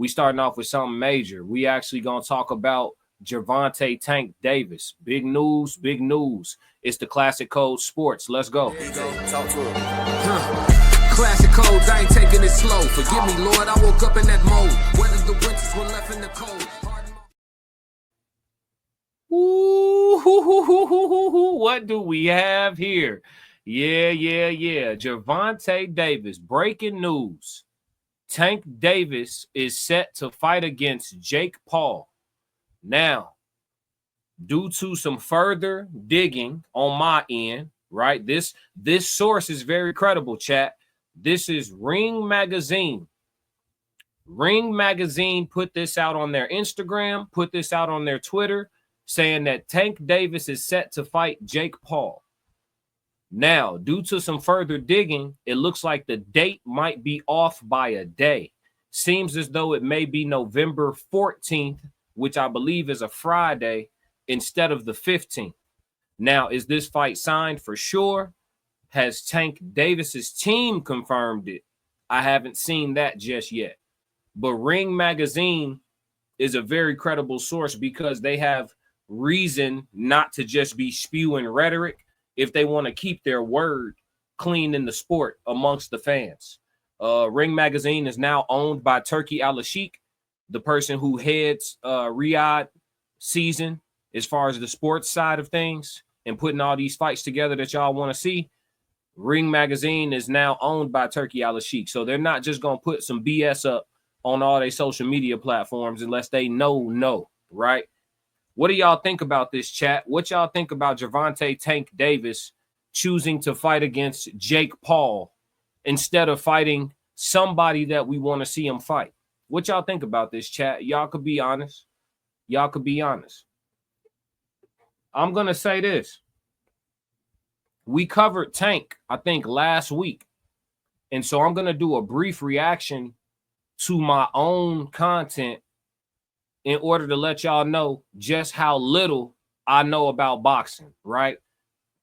We starting off with something major. We actually gonna talk about Gervonta Tank Davis. Big news, big news. It's the Classic Code Sports. Let's go. Here you go. Talk to him. Classic codes, I ain't taking it slow. Forgive me, Lord, I woke up in that mode. Whether the winters were left in the cold. Ooh, what do we have here? Yeah. Gervonta Davis, breaking news. Tank Davis is set to fight against Jake Paul. Now, due to some further digging on my end, right? This source is very credible, chat. This is Ring Magazine. Ring Magazine put this out on their Instagram, put this out on their Twitter, saying that Tank Davis is set to fight Jake Paul. Now, due to some further digging, it looks like the date might be off by a day. Seems as though it may be November 14th, which I believe is a Friday, instead of the 15th. Now, is this fight signed for sure? Has Tank Davis's team confirmed it? I haven't seen that just yet. But Ring Magazine is a very credible source because they have reason not to just be spewing rhetoric if they want to keep their word clean in the sport amongst the fans. Ring Magazine is now owned by Turki Al-Sheikh, the person who heads Riyadh season as far as the sports side of things and putting all these fights together that y'all want to see. Ring Magazine is now owned by Turki Al-Sheikh. So they're not just going to put some BS up on all their social media platforms unless they know, right? What do y'all think about this, chat? What y'all think about Gervonta Tank Davis choosing to fight against Jake Paul instead of fighting somebody that we want to see him fight? What y'all think about this, chat? Y'all could be honest. Y'all could be honest. I'm going to say this. We covered Tank, I think, last week. And so I'm going to do a brief reaction to my own content in order to let y'all know just how little I know about boxing, right?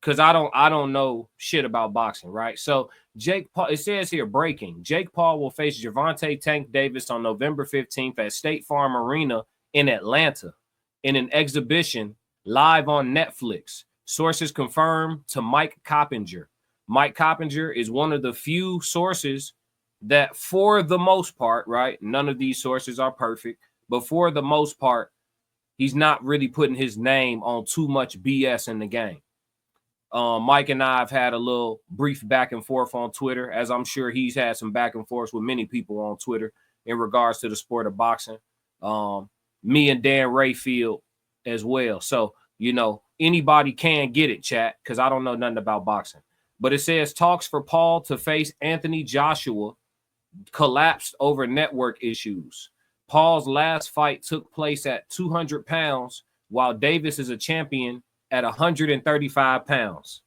Because I don't know shit about boxing, right? So Jake Paul, it says here, breaking. Jake Paul will face Gervonta Tank Davis on November 15th at State Farm Arena in Atlanta in an exhibition live on Netflix. Sources confirmed to Mike Coppinger. Mike Coppinger is one of the few sources that, for the most part, right? None of these sources are perfect, but for the most part, he's not really putting his name on too much BS in the game. Mike and I have had a little brief back and forth on Twitter, as I'm sure he's had some back and forth with many people on Twitter in regards to the sport of boxing. Me and Dan Rayfield as well. So, you know, anybody can get it, chat, because I don't know nothing about boxing. But it says talks for Paul to face Anthony Joshua collapsed over network issues. Paul's last fight took place at 200 pounds, while Davis is a champion at 135 pounds.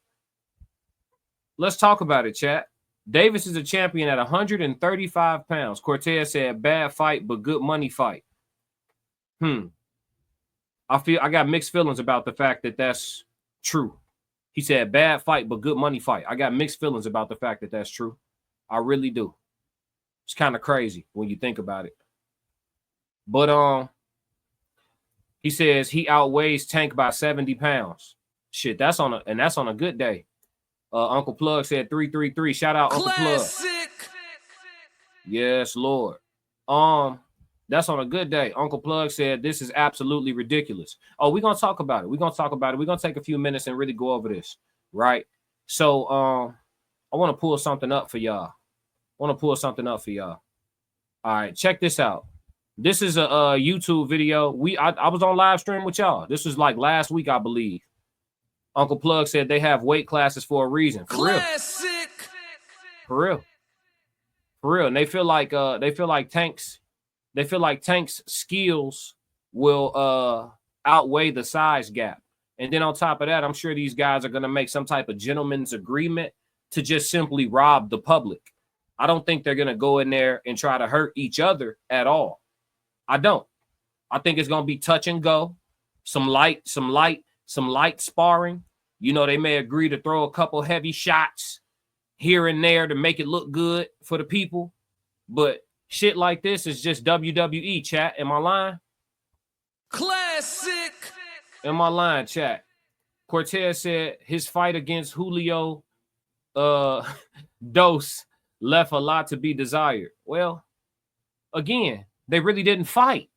Let's talk about it, chat. Davis is a champion at 135 pounds. Cortez said, bad fight, but good money fight. I got mixed feelings about the fact that that's true. He said, bad fight, but good money fight. I got mixed feelings about the fact that that's true. I really do. It's kind of crazy when you think about it. But he says he outweighs Tank by 70 pounds. Shit, that's on a good day. Uncle Plug said 333. Shout out Uncle Plug. Yes, Lord. That's on a good day. Uncle Plug said this is absolutely ridiculous. Oh, we're gonna talk about it. We're gonna take a few minutes and really go over this, right? So I want to pull something up for y'all. All right, check this out. This is a YouTube video. I was on live stream with y'all. This was like last week, I believe. Uncle Plug said they have weight classes for a reason. For real. And they feel like Tank's skills will outweigh the size gap. And then on top of that, I'm sure these guys are going to make some type of gentleman's agreement to just simply rob the public. I don't think they're going to go in there and try to hurt each other at all. I don't. I think it's going to be touch and go, some light sparring. You know, they may agree to throw a couple heavy shots here and there to make it look good for the people. But Shit like this is just WWE, chat. Am I lying? Classic. Am I lying, chat? Cortez said his fight against Julio Dos left a lot to be desired. Well, again, they really didn't fight.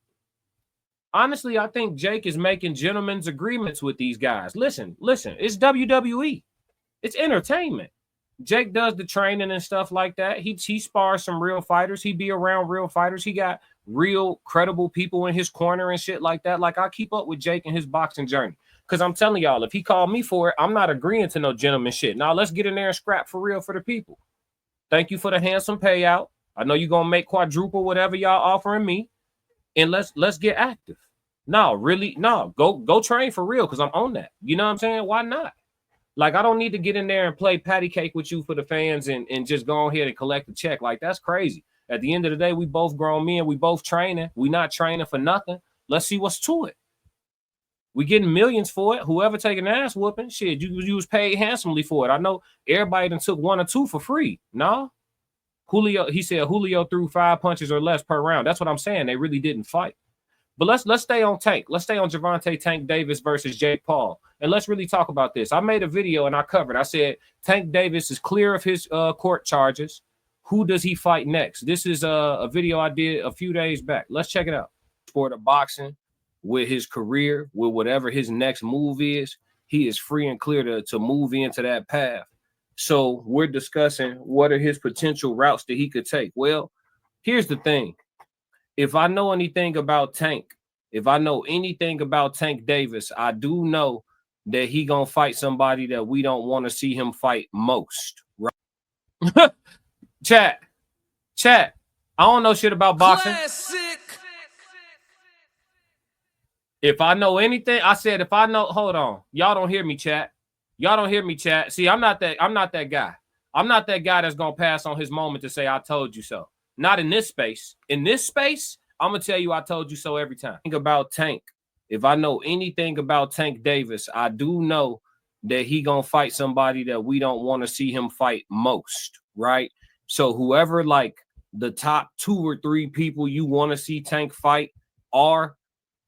Honestly, I think Jake is making gentlemen's agreements with these guys. Listen, it's WWE. It's entertainment. Jake does the training and stuff like that. He spars some real fighters. He be around real fighters. He got real credible people in his corner and shit like that. Like, I keep up with Jake and his boxing journey. Because I'm telling y'all, if he called me for it, I'm not agreeing to no gentleman shit. Now, let's get in there and scrap for real for the people. Thank you for the handsome payout. I know you're going to make quadruple whatever y'all offering me. And let's get active. No, really, no. Go train for real because I'm on that. You know what I'm saying? Why not? Like, I don't need to get in there and play patty cake with you for the fans and just go ahead and collect the check. Like, that's crazy. At the end of the day, we both grown men. We both training. We not training for nothing. Let's see what's to it. We getting millions for it. Whoever taking ass whooping, shit, you was paid handsomely for it. I know everybody done took 1 or 2 for free. No? Julio, he said Julio threw 5 punches or less per round. That's what I'm saying. They really didn't fight. But let's stay on Tank. Let's stay on Gervonta Tank Davis versus Jake Paul. And let's really talk about this. I made a video and I covered. I said Tank Davis is clear of his court charges. Who does he fight next? This is a video I did a few days back. Let's check it out. Sport of boxing, with his career, with whatever his next move is, he is free and clear to move into that path. So we're discussing what are his potential routes that he could take. Well, here's the thing. If I know anything about Tank, if I know anything about Tank Davis, I do know that he gonna fight somebody that we don't want to see him fight most, right? Chat. I don't know shit about boxing. Classic. If I know anything, I said if I know, hold on. Y'all don't hear me, chat. Y'all don't hear me, chat. See, I'm not that guy. I'm not that guy that's gonna pass on his moment to say I told you so. Not in this space. In this space, I'm going to tell you I told you so every time. Think about Tank. If I know anything about Tank Davis, I do know that he going to fight somebody that we don't want to see him fight most, right? So whoever like the top 2 or 3 people you want to see Tank fight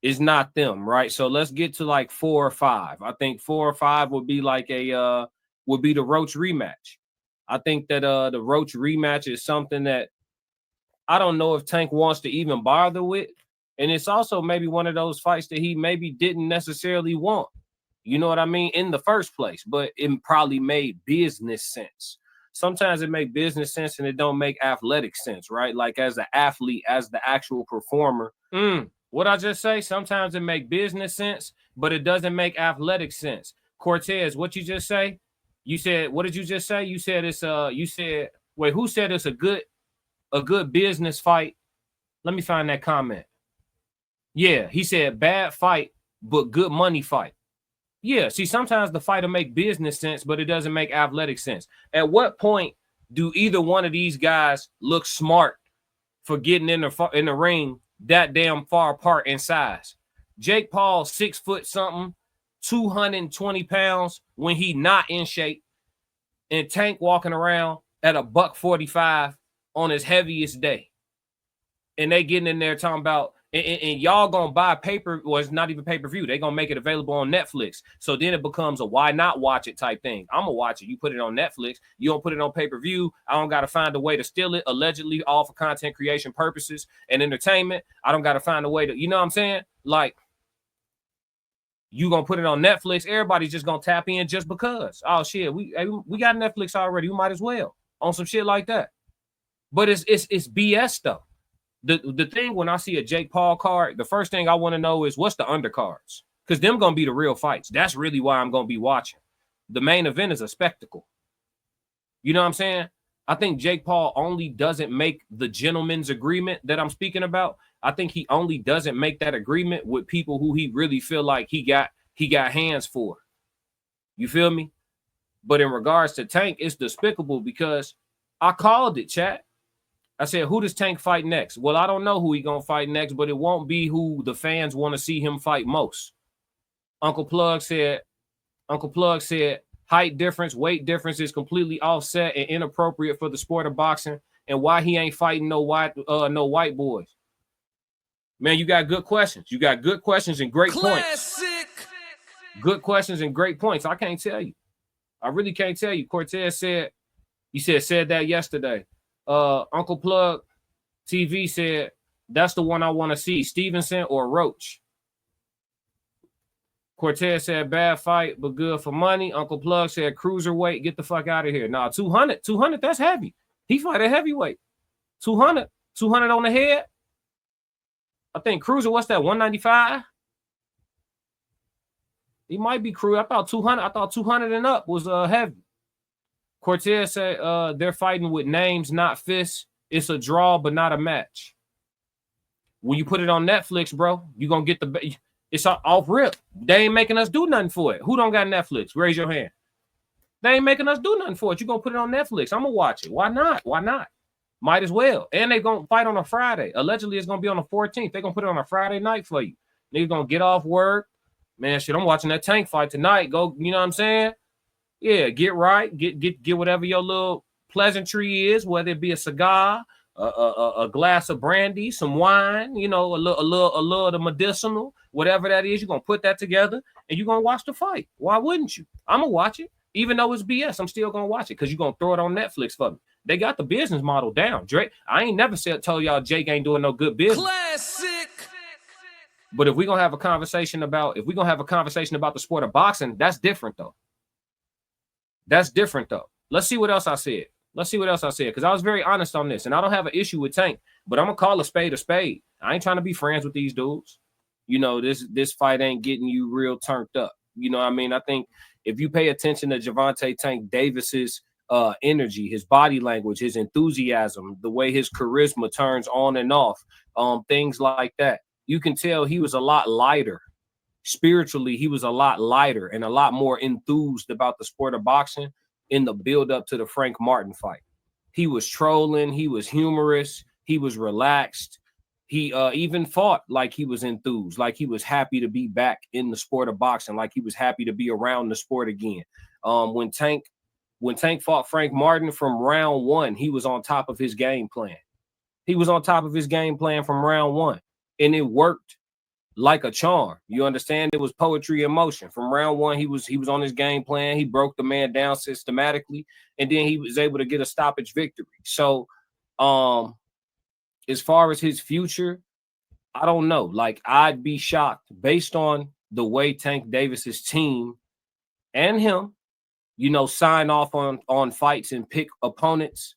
is not them, right? So let's get to like 4 or 5. I think 4 or 5 would be like would be the Roach rematch. I think that the Roach rematch is something that I don't know if Tank wants to even bother with. And it's also maybe one of those fights that he maybe didn't necessarily want. You know what I mean? In the first place. But it probably made business sense. Sometimes it makes business sense and it don't make athletic sense, right? Like as an athlete, as the actual performer. What I just say? Sometimes it make business sense, but it doesn't make athletic sense. Cortez, what you just say? You said, what did you just say? You said it's wait, who said it's a good business fight? Let me find that comment. Yeah, he said bad fight, but good money fight. Yeah, see, sometimes the fight will make business sense, but it doesn't make athletic sense. At what point do either one of these guys look smart for getting in the ring that damn far apart in size? Jake Paul, 6 foot something, 220 pounds when he not in shape, and Tank walking around at a $145 on his heaviest day. And they getting in there talking about, and y'all gonna buy paper, well, it's not even pay-per-view. They're gonna make it available on Netflix. So then it becomes a why not watch it type thing. I'm gonna watch it. You put it on Netflix, you don't put it on pay-per-view. I don't gotta find a way to steal it, allegedly, all for content creation purposes and entertainment. I don't gotta find a way to, you know what I'm saying? Like, you gonna put it on Netflix, everybody's just gonna tap in just because. Oh shit, we got Netflix already. We might as well on some shit like that. But it's BS though. The thing when I see a Jake Paul card, the first thing I want to know is what's the undercards, because them gonna be the real fights. That's really why I'm gonna be watching. The main event is a spectacle. You know what I'm saying? I think Jake Paul only doesn't make the gentleman's agreement that I'm speaking about. I think he only doesn't make that agreement with people who he really feel like he got hands for. You feel me? But in regards to Tank, it's despicable because I called it, chat. I said, who does Tank fight next? Well, I don't know who he gonna fight next, but it won't be who the fans want to see him fight most. Uncle Plug said, height difference, weight difference is completely offset and inappropriate for the sport of boxing. and why he ain't fighting no white boys. Man, you got good questions. You got good questions and great points. Good questions and great points. I can't tell you. I really can't tell you. Cortez said that yesterday. Uncle Plug TV said that's the one I want to see. Stevenson or Roach. Cortez said bad fight, but good for money. Uncle Plug said cruiserweight, get the fuck out of here. Nah, 200, that's heavy. He fight a heavyweight. 200 on the head. I think cruiser, what's that, 195? He might be cruise. I thought 200. I thought 200 and up was heavy. Cortez said they're fighting with names, not fists. It's a draw, but not a match. When you put it on Netflix, bro, you're going to get the... It's off rip. They ain't making us do nothing for it. Who don't got Netflix? Raise your hand. They ain't making us do nothing for it. You're going to put it on Netflix. I'm going to watch it. Why not? Why not? Might as well. And they're going to fight on a Friday. Allegedly, it's going to be on the 14th. They're going to put it on a Friday night for you. Niggas going to get off work. Man, shit, I'm watching that Tank fight tonight. Go, you know what I'm saying? Yeah, get right. Get whatever your little pleasantry is, whether it be a cigar, a glass of brandy, some wine, you know, a little of the medicinal, whatever that is. You're going to put that together and you're going to watch the fight. Why wouldn't you? I'm going to watch it. Even though it's BS, I'm still going to watch it because you're going to throw it on Netflix for me. They got the business model down. Drake, I ain't never told y'all Jake ain't doing no good business. Classic. But if we're going to have a conversation about the sport of boxing, that's different though. That's different though. Let's see what else I said. Because I was very honest on this. And I don't have an issue with Tank, but I'm going to call a spade a spade. I ain't trying to be friends with these dudes. You know, this fight ain't getting you real turned up. You know what I mean? I think if you pay attention to Gervonta Tank Davis's energy, his body language, his enthusiasm, the way his charisma turns on and off, things like that, you can tell he was a lot lighter. Spiritually, he was a lot lighter and a lot more enthused about the sport of boxing in the build up to the Frank Martin fight. He was trolling. He was humorous. He was relaxed. He even fought like he was enthused, like he was happy to be back in the sport of boxing, like he was happy to be around the sport again. When Tank fought Frank Martin from round one, he was on top of his game plan. He was on top of his game plan from round one, and it worked like a charm. You understand? It was poetry in motion. From round one, he was on his game plan. He broke the man down systematically, and then he was able to get a stoppage victory. So, as far as his future, I don't know. Like, I'd be shocked based on the way Tank Davis's team and him, you know, sign off on fights and pick opponents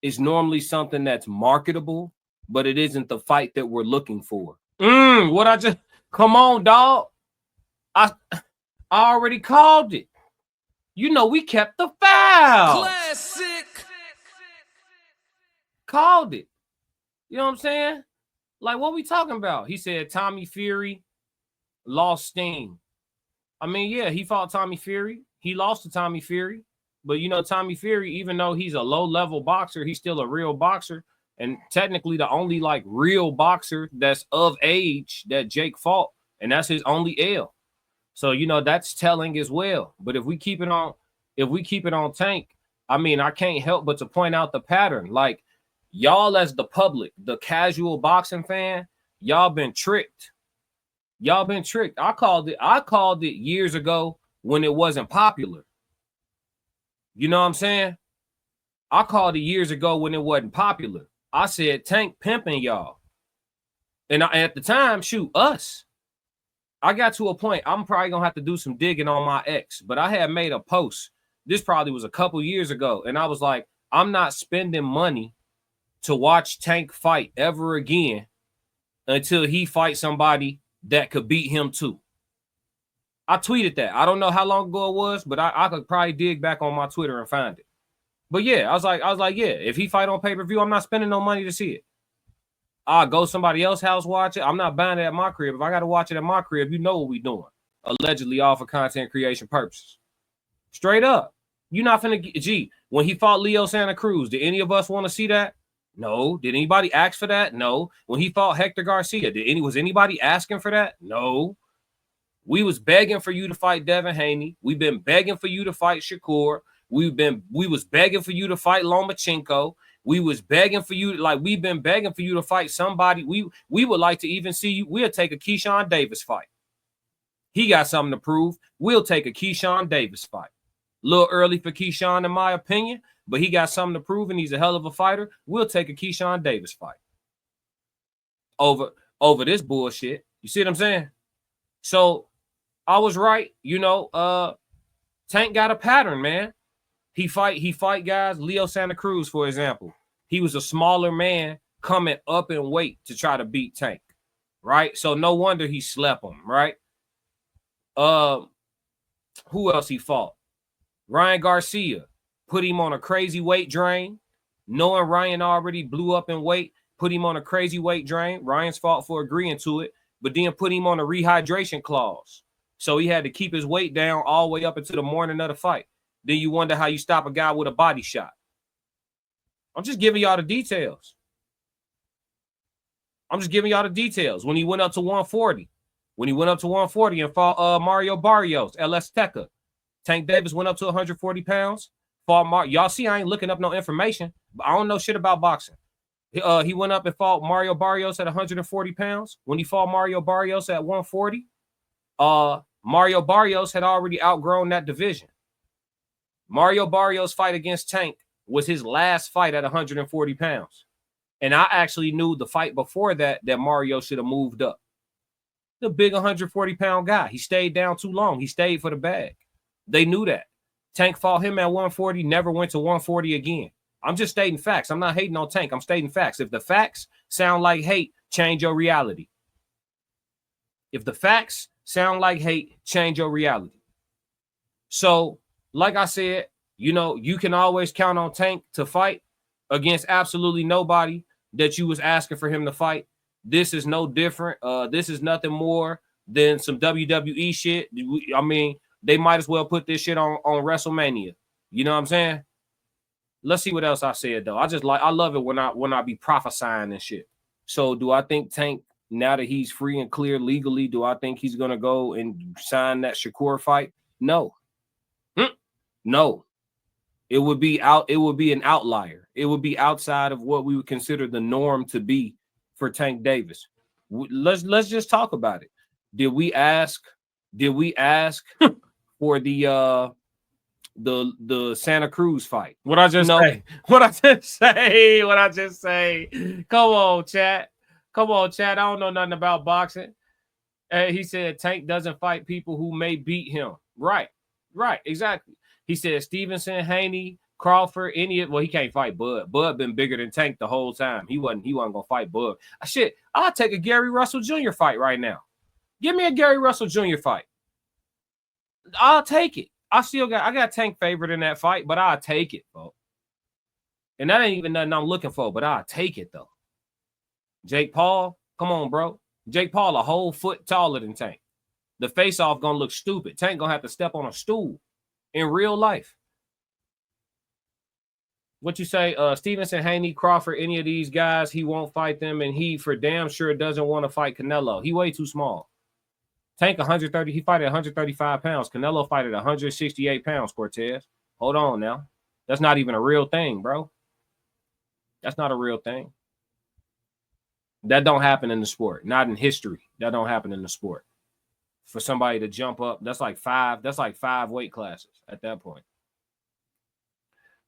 is normally something that's marketable, but it isn't the fight that we're looking for. Come on, dog. I already called it. You know, we kept the foul. Classic. Called it. You know what I'm saying? Like, what we talking about? He said Tommy Fury lost steam. I mean, yeah, he fought Tommy Fury. He lost to Tommy Fury. But, you know, Tommy Fury, even though he's a low-level boxer, he's still a real boxer. And technically the only, like, real boxer that's of age that Jake fought. And that's his only L. So, you know, that's telling as well. But if we keep it on Tank, I mean, I can't help but to point out the pattern. Like, y'all as the public, the casual boxing fan, y'all been tricked. Y'all been tricked. I called it years ago when it wasn't popular. You know what I'm saying? I called it years ago when it wasn't popular. I said Tank pimping y'all. And at the time, shoot, us. I got to a point, I'm probably going to have to do some digging on my ex, but I had made a post. This probably was a couple years ago. And I was like, I'm not spending money to watch Tank fight ever again until he fights somebody that could beat him too. I tweeted that. I don't know how long ago it was, but I could probably dig back on my Twitter and find it. But yeah, I was like, yeah, if he fight on pay-per-view, I'm not spending no money to see it. I'll go somebody else's house, watch it. I'm not buying it at my crib. If I got to watch it at my crib, you know what we doing. Allegedly all for content creation purposes. Straight up. You're not finna get, gee, when he fought Leo Santa Cruz, did any of us want to see that? No. Did anybody ask for that? No. When he fought Hector Garcia, was anybody asking for that? No. We was begging for you to fight Devin Haney. We've been begging for you to fight Shakur. We was begging for you to fight Lomachenko. We was begging for you, like we've been begging for you to fight somebody. We would like to even see you. We'll take a Keyshawn Davis fight. He got something to prove. We'll take a Keyshawn Davis fight. A little early for Keyshawn, in my opinion, but he got something to prove, and he's a hell of a fighter. We'll take a Keyshawn Davis fight over this bullshit. You see what I'm saying? So I was right. Tank got a pattern, man. He fight guys. Leo Santa Cruz, for example. He was a smaller man coming up in weight to try to beat Tank, right? So no wonder he slept him, right? Who else he fought? Ryan Garcia put him on a crazy weight drain, knowing Ryan already blew up in weight, put him on a crazy weight drain. Ryan's fault for agreeing to it, but then put him on a rehydration clause. So he had to keep his weight down all the way up until the morning of the fight. Then you wonder how you stop a guy with a body shot. I'm just giving y'all the details. When he went up to 140, and fought Mario Barrios, LS Teca, Tank Davis went up to 140 pounds. Fought y'all see, I ain't looking up no information, but I don't know shit about boxing. He went up and fought Mario Barrios at 140 pounds. When he fought Mario Barrios at 140, Mario Barrios had already outgrown that division. Mario Barrios' fight against Tank was his last fight at 140 pounds. And I actually knew the fight before that Mario should have moved up. The big 140-pound guy. He stayed down too long. He stayed for the bag. They knew that. Tank fought him at 140, never went to 140 again. I'm just stating facts. I'm not hating on Tank. I'm stating facts. If the facts sound like hate, change your reality. If the facts sound like hate, change your reality. So, like I said, you can always count on Tank to fight against absolutely nobody that you was asking for him to fight. This is no different. This is nothing more than some WWE shit. I mean, they might as well put this shit on WrestleMania. You know what I'm saying? Let's see what else I said though. I love it when I be prophesying and shit. So do I think Tank, now that he's free and clear legally, do I think he's gonna go and sign that Shakur fight? No. No. It would be an outlier. It would be outside of what we would consider the norm to be for Tank Davis. Let's just talk about it. Did we ask for the Santa Cruz fight? What I just say. Come on, chat. I don't know nothing about boxing. He said Tank doesn't fight people who may beat him. Right, exactly. He said Stevenson, Haney, Crawford, he can't fight Bud. Bud been bigger than Tank the whole time. He wasn't gonna fight Bud. Shit, I'll take a Gary Russell Jr. fight right now. Give me a Gary Russell Jr. fight. I'll take it. I got Tank favored in that fight, but I'll take it, folks. And that ain't even nothing I'm looking for, but I'll take it though. Jake Paul, come on, bro. Jake Paul a whole foot taller than Tank. The face-off gonna look stupid. Tank gonna have to step on a stool in real life. What you say, Stevenson, Haney, Crawford, any of these guys, he won't fight them, and he for damn sure doesn't want to fight Canelo. He way too small. Tank 130, he fight at 135 pounds. Canelo fight at 168 pounds, Cortez. Hold on now. That's not even a real thing, bro. That's not a real thing. That don't happen in the sport. Not in history. That don't happen in the sport. For somebody to jump up, that's like five weight classes at that point.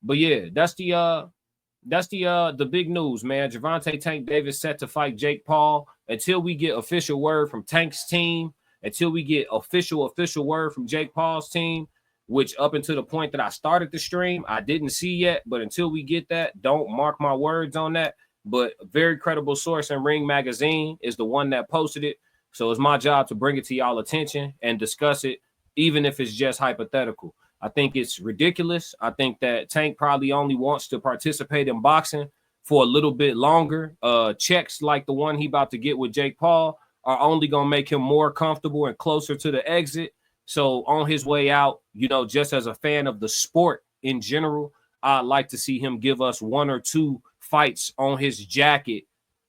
But yeah, that's the big news, man. Gervonta Tank Davis set to fight Jake Paul. Until we get official word from Tank's team, until we get official word from Jake Paul's team, which up until the point that I started the stream, I didn't see yet. But until we get that, don't mark my words on that. But a very credible source in Ring Magazine is the one that posted it. So it's my job to bring it to y'all attention and discuss it, even if it's just hypothetical. I think it's ridiculous. I think that Tank probably only wants to participate in boxing for a little bit longer. Checks like the one he about to get with Jake Paul are only going to make him more comfortable and closer to the exit. So on his way out, just as a fan of the sport in general, I'd like to see him give us one or two fights on his jacket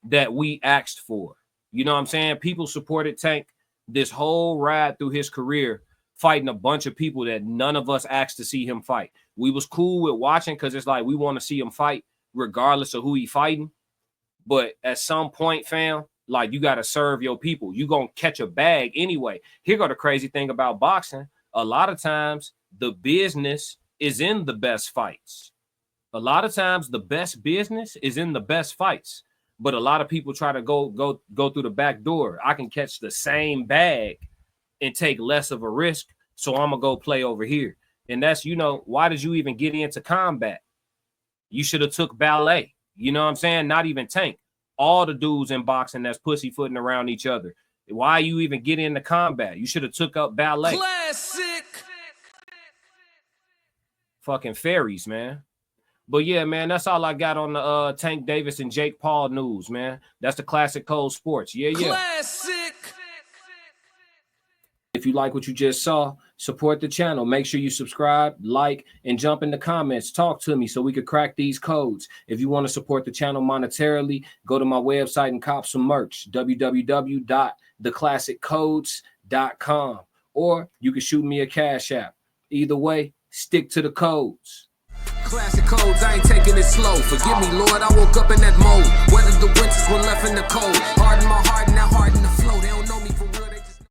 that we asked for. You know what I'm saying? People supported Tank this whole ride through his career, fighting a bunch of people that none of us asked to see him fight. We was cool with watching because it's like we want to see him fight, regardless of who he fighting. But at some point, fam, like, you got to serve your people. You going to catch a bag anyway. Here go the crazy thing about boxing. A lot of times, the business is in the best fights. A lot of times, the best business is in the best fights. But a lot of people try to go through the back door. I can catch the same bag and take less of a risk, so I'm going to go play over here. And that's, you know, why did you even get into combat? You should have took ballet. You know what I'm saying? Not even Tank. All the dudes in boxing that's pussyfooting around each other. Why you even get into combat? You should have took up ballet. Classic. Fucking fairies, man. But yeah, man, that's all I got on the Tank Davis and Jake Paul news, man. That's the Classic Code Sports. Yeah. Classic. If you like what you just saw, support the channel. Make sure you subscribe, like, and jump in the comments. Talk to me so we could crack these codes. If you want to support the channel monetarily, go to my website and cop some merch, www.theclassiccodes.com. Or you can shoot me a Cash App. Either way, stick to the codes. Classic codes, I ain't taking it slow. Forgive me, Lord, I woke up in that mode. Weathered the winters when left in the cold.